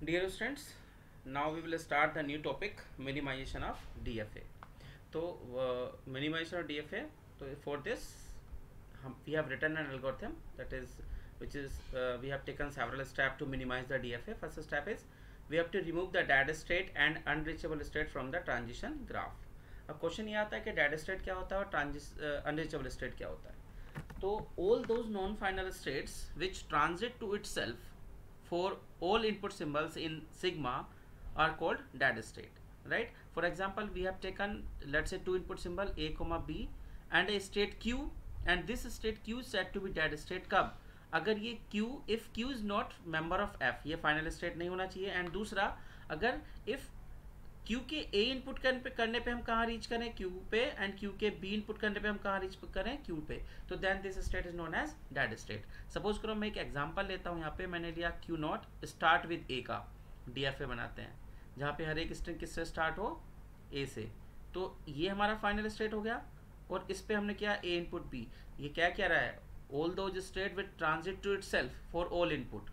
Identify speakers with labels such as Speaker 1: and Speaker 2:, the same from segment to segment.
Speaker 1: Dear students, now we will start the new topic minimization of DFA. तो minimization of DFA. So for this, we have written an algorithm that is which is we have taken several steps to minimize the DFA. First step is we have to remove the dead state and unreachable state from the transition graph. अब question ये आता है कि dead state क्या होता है और unreachable state क्या होता है. तो all those non final states which transit to itself for all input symbols in sigma are called dead state, right? For example, we have taken, let's say, two input symbol a comma b and a state q, and this state q is said to be dead state कब, अगर ये q, if q is not member of f, ये final state नहीं होना चाहिए. And दूसरा, अगर if Q के A इनपुट करने पे हम कहाँ रीच करें, Q पे, एंड Q के B इनपुट करने पे हम कहाँ रीच करें, Q पे. तो then this state is known as dead state. Suppose करो मैं एक एग्जांपल लेता हूँ. यहाँ पे मैंने लिया Q not start with A का DFA बनाते हैं, जहाँ पे हर एक स्ट्रिंग किससे स्टार्ट हो, A से. तो ये हमारा फाइनल स्टेट हो गया. और इस पे हमने किया A इनपुट B. ये क्या कह रहा है, all those state with transit to itself for all input.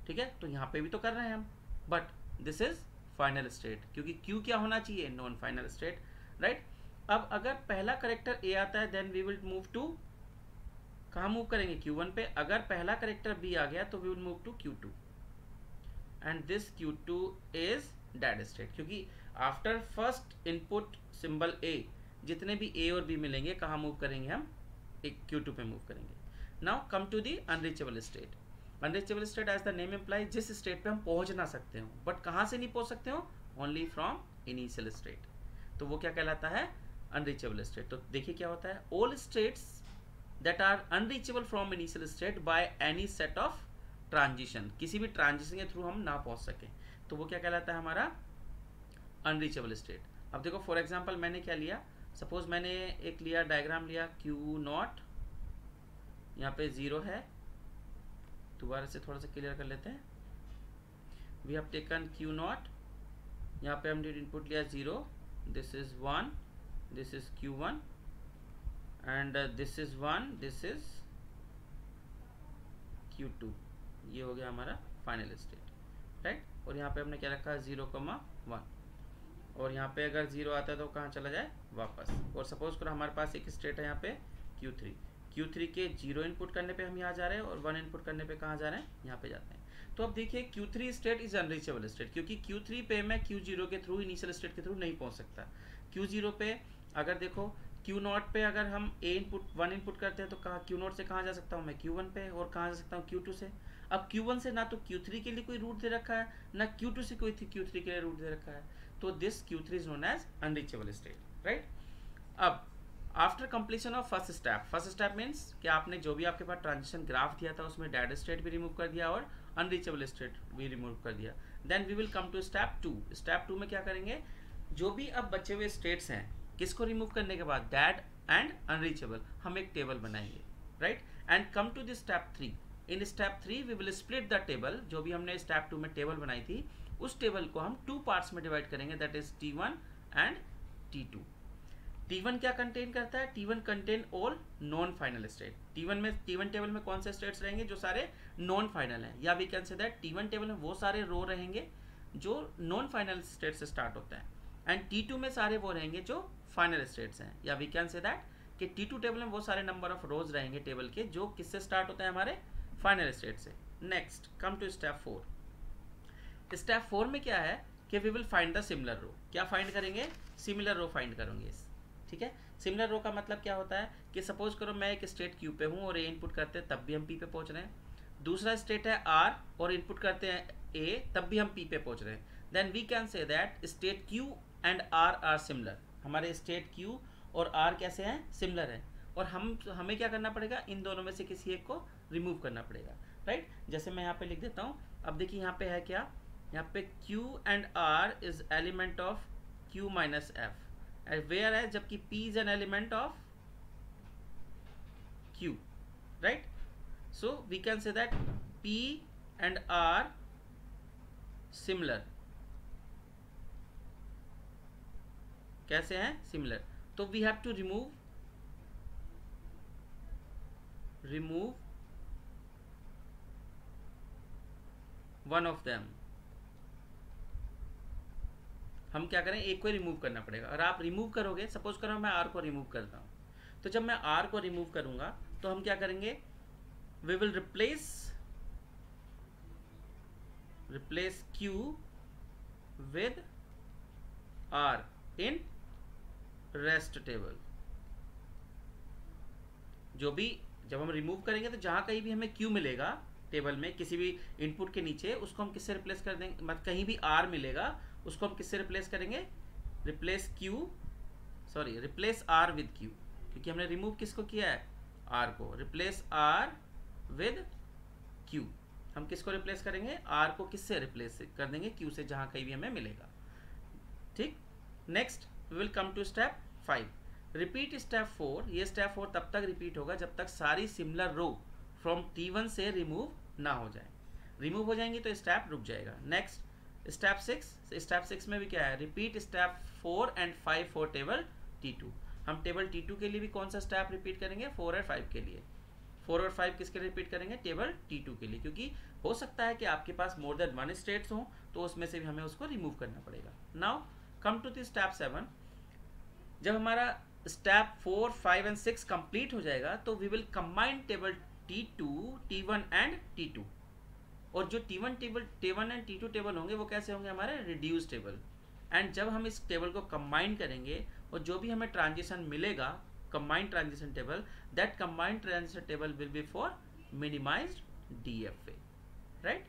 Speaker 1: ठीक है, तो यहाँ पे भी तो कर रहे हैं हम, but this is final state, क्योंकि Q क्या होना चाहिए, नॉन फाइनल स्टेट, राइट. अब अगर पहला करेक्टर A आता है, then we will move to, कहाँ मूव करेंगे, Q1 पे. अगर पहला करेक्टर B आ गया तो we will move to Q2, and this Q2 is dead state, क्योंकि after first input symbol A जितने भी A और B मिलेंगे कहाँ मूव करेंगे, हम एक Q2 पे मूव करेंगे. Now come to the unreachable state. Unreachable state as the name imply, जिस स्टेट पे हम पहुंच ना सकते हो, बट कहाँ से नहीं पहुंच सकते हो, ओनली फ्रॉम इनिशियल स्टेट. तो वो क्या कहलाता है, अनरीचेबल स्टेट. तो देखिए क्या होता है, all states that are unreachable from initial state by any set of transition, किसी भी ट्रांजिशन के थ्रू हम ना पहुंच सके, तो वो क्या कहलाता है, हमारा अनरीचेबल स्टेट. अब देखो फॉर एग्जाम्पल मैंने क्या लिया, सपोज मैंने एक लिया डायग्राम लिया, Q नॉट यहाँ पे 0 है. दोबारा से थोड़ा सा क्लियर कर लेते हैं. We have taken Q naught, यहाँ पे हमने इनपुट लिया 0, this is 1, this is Q1, and this is 1, this is Q2. ये हो गया हमारा फाइनल स्टेट, राइट. और यहाँ पे हमने क्या रखा है, 0,1. और यहाँ पे अगर 0 आता है तो कहाँ चला जाए, वापस. और सपोज करो हमारे पास एक स्टेट है यहाँ पे Q3 के 0 इनपुट करने पे हम यहाँ जा रहे हैं, और 1 इनपुट करने पे कहाँ जा रहे हैं, यहाँ पे जाते हैं. तो अब देखिए Q3 state is unreachable state, क्योंकि Q3 पे मैं Q0 के थ्रू, इनिशियल स्टेट के थ्रू नहीं पहुँच सकता. Q0 पे अगर देखो, Q नॉट पे अगर हम वन इनपुट करते हैं तो कहाँ, Q नॉट से कहाँ जा सकता हूँ मैं, Q1 पे. और कहाँ जा सकता हूँ, Q2 से. अब Q1 से ना तो Q3 के लिए कोई रूट दे रखा है, ना Q2 से कोई Q3 के लिए रूट दे रखा है. तो this Q3 is known as unreachable state, right. अब after completion of first step means कि आपने जो भी आपके पास ट्रांजिशन ग्राफ दिया था उसमें डेड स्टेट भी रिमूव कर दिया और अनरीचेबल स्टेट भी रिमूव कर दिया. Then we will come to step 2. Step 2 में क्या करेंगे, जो भी अब बचे हुए स्टेट्स हैं, किसको रिमूव करने के बाद, डेड एंड अनरीचेबल, हम एक टेबल बनाएंगे, right. And come to this step 3. In step 3 we will split the table, जो भी हमने स्टेप 2 में टेबल बनाई थी उस टेबल को हम 2 पार्ट्स में डिवाइड करेंगे, that is T1 and T2. T1 क्या कंटेन करता है, T1 contain all non final state. T1 table में कौन से स्टेट्स रहेंगे, जो सारे नॉन फाइनल हैं, या we can say that T1 table में वो सारे रो रहेंगे जो नॉन फाइनल स्टेट से स्टार्ट होता है, एंड T2 में सारे वो रहेंगे जो फाइनल स्टेट्स हैं, या वी कैन से दैट कि T2 टेबल में वो सारे नंबर ऑफ रोज रहेंगे टेबल के जो किससे स्टार्ट होता है, हमारे फाइनल स्टेट से. Next come to step 4. Step 4 में क्या है कि we will find the similar row. क्या फाइंड करेंगे, सिमिलर रो फाइंड करेंगे. ठीक है, सिमिलर रो का मतलब क्या होता है कि सपोज करो मैं एक स्टेट Q पे हूँ और A इनपुट करते हैं तब भी हम P पे पहुँच रहे हैं. दूसरा स्टेट है R और इनपुट करते हैं A तब भी हम P पे पहुँच रहे हैं. Then we can say that state Q and R are similar. हमारे स्टेट Q और R कैसे हैं, सिमिलर हैं. और हमें क्या करना पड़ेगा, इन दोनों में से किसी एक को रिमूव करना पड़ेगा, राइट. जैसे मैं यहाँ पे लिख देता हूँ. अब देखिए यहाँ पे है क्या, यहाँ पे Q and R is element of Q minus F, where है, जबकि P is an element of Q, right. So we can say that P and R similar. कैसे हैं, सिमिलर. तो we have to remove one of them. हम क्या करें, एक को रिमूव करना पड़ेगा। और आप रिमूव करोगे, सपोज करो मैं आर को रिमूव करता हूँ, तो जब मैं आर को रिमूव करूँगा तो हम क्या करेंगे, we will replace Q with R in rest table. जो भी जब हम रिमूव करेंगे तो जहाँ कहीं भी हमें क्यू मिलेगा टेबल में, किसी भी इनपुट के नीचे, उसको हम किससे रिप्लेस कर देंगे, मतलब कहीं भी आर मिलेगा उसको हम किससे रिप्लेस करेंगे, रिप्लेस आर विद क्यू, क्योंकि हमने रिमूव किसको किया है, आर को। रिप्लेस आर विद क्यू, हम किसको रिप्लेस करेंगे, आर को किससे रिप्लेस कर देंगे, क्यू से, जहाँ कहीं भी हमें मिलेगा। ठीक, next we will come to step 5, repeat step 4। ये स्टेप 4 तब तक रिपीट होगा जब तक सारी सिमिलर रो फ्रॉम T1 से रिमूव ना हो जाए। रिमूव हो जाएंगी तो स्टेप रुक जाएगा। नेक्स्ट स्टेप 6, स्टेप 6 में भी क्या है, repeat step 4 and 5 for table T2। हम टेबल T2 के लिए भी कौन सा स्टेप रिपीट करेंगे, 4 और 5 के लिए। 4 और 5 किसके लिए रिपीट करेंगे, टेबल T2 के लिए, क्योंकि हो सकता है कि आपके पास मोर देन 1 स्टेट्स हो, तो उसमें से भी हमें उसको रिमूव करना पड़ेगा। Now come to the step 7। जब हमारा स्टेप 4, 5 एंड 6 कंप्लीट हो जाएगा तो we will combine table T2, T1 and T2। और जो T1 एंड T2 टेबल होंगे वो कैसे होंगे, हमारे रिड्यूस टेबल। एंड जब हम इस टेबल को कंबाइन करेंगे और जो भी हमें ट्रांजिशन मिलेगा, combined transition table, that combined transition table will be for minimised DFA, right.